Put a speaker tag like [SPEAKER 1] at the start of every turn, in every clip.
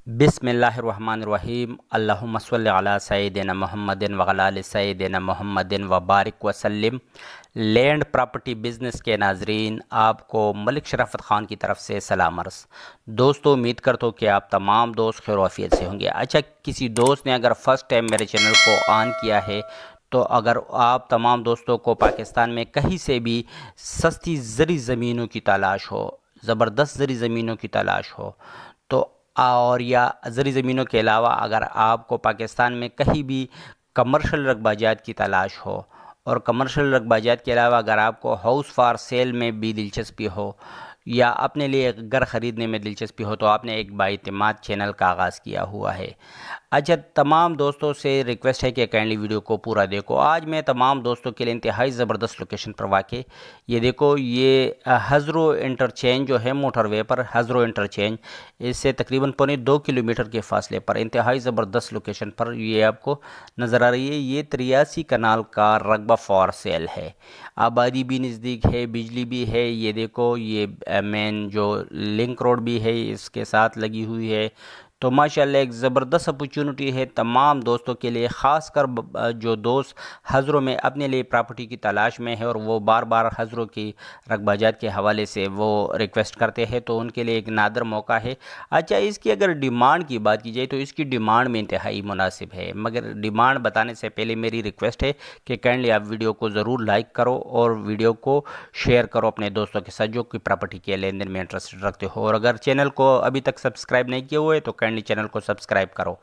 [SPEAKER 1] बिस्मिल्लाहिर्रहमानिर्रहीम। अल्लाहुम्मा सल्लि अला सय्यिदिना मुहम्मदिन व अला आलि सय्यिदिना मुहम्मदिन व बारिक वसल्लिम। लैंड प्रॉपर्टी बिज़नेस के नाजरीन, आपको मलिक शराफत ख़ान की तरफ से सलाम अर्ज़। दोस्तों, उम्मीद करता हूँ कि आप तमाम दोस्त खैर आफियत से होंगे। अच्छा, किसी दोस्त ने अगर फ़र्स्ट टाइम मेरे चैनल को ऑन किया है तो अगर आप तमाम दोस्तों को पाकिस्तान में कहीं से भी सस्ती ज़री ज़मीनों की तलाश हो, ज़बरदस्त ज़री ज़मीनों की तलाश हो तो और या ज़री ज़मीनों के अलावा अगर आपको पाकिस्तान में कहीं भी कमर्शियल रकबाजात की तलाश हो और कमर्शियल रकबाजात के अलावा अगर आपको हाउस फॉर सेल में भी दिलचस्पी हो या अपने लिए घर ख़रीदने में दिलचस्पी हो तो आपने एक बाइतिमाद चैनल का आगाज़ किया हुआ है। अच्छा, तमाम दोस्तों से रिक्वेस्ट है कि काइंडली वीडियो को पूरा देखो। आज मैं तमाम दोस्तों के लिए इंतहाई ज़बरदस्त लोकेशन पर वाक़े, ये देखो, ये हज़रो इंटरचेंज जो है मोटरवे पर, हज़रो इंटरचेंज, इससे तकरीबन 2.25 किलोमीटर के फासले पर इंतहाई ज़बरदस्त लोकेशन पर ये आपको नज़र आ रही है। ये 83 कनाल का रकबा फॉर सेल है। आबादी भी नज़दीक है, बिजली भी है। ये देखो, ये मेन जो लिंक रोड भी है इसके साथ लगी हुई है। तो माशाल्लाह एक ज़बरदस्त अपॉर्चुनिटी है तमाम दोस्तों के लिए, ख़ास कर जो दोस्त हज़रों में अपने लिए प्रॉपर्टी की तलाश में है और वो बार बार हज़रों की रकबाजात के हवाले से वो रिक्वेस्ट करते हैं, तो उनके लिए एक नादर मौका है। अच्छा, इसकी अगर डिमांड की बात की जाए तो इसकी डिमांड में इंतहाई मुनासिब है, मगर डिमांड बताने से पहले मेरी रिक्वेस्ट है कि काइंडली आप वीडियो को ज़रूर लाइक करो और वीडियो को शेयर करो अपने दोस्तों के साथ जो कि प्रॉपर्टी के लेन देन में इंटरेस्टेड रखते हो। और अगर चैनल को अभी तक सब्सक्राइब नहीं किए हुए तो चैनल को सब्सक्राइब करो।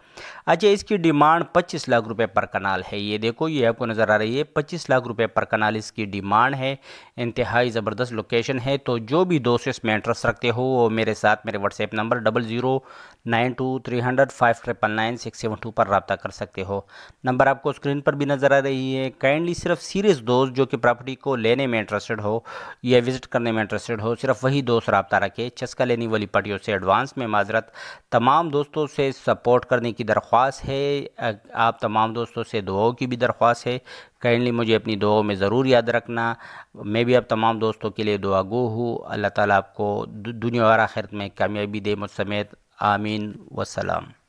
[SPEAKER 1] अच्छा, इसकी डिमांड 25 लाख रुपए पर कनाल है। ये देखो, ये आपको नज़र आ रही है, 25 लाख रुपए पर कनाल इसकी डिमांड है। इंतहाई ज़बरदस्त लोकेशन है। तो जो भी दोस्त इसमें इंटरेस्ट रखते हो वो मेरे साथ मेरे व्हाट्सएप नंबर 00923005999672 पर रब्ता कर सकते हो। नंबर आपको स्क्रीन पर भी नज़र आ रही है। काइंडली सिर्फ सीरियस दोस्त जो कि प्रॉपर्टी को लेने में इंटरेस्टेड हो या विज़िट करने में इंटरेस्टेड हो, सिर्फ वही दोस्त रब्ता रखे। चस्का लेने वाली पार्टियों से एडवांस में माजरत। तमाम दोस्तों से सपोर्ट करने की दरख्वास्त है। आप तमाम दोस्तों से दुआओं की भी दरख्वास्त है। काइंडली मुझे अपनी दुआओं में ज़रूर याद रखना। मैं भी अब तमाम दोस्तों के लिए दुआगो हूँ। अल्लाह ताला आपको दुनिया और आखिरत में कामयाबी दे मुझ समेत। आमीन वस्सलाम।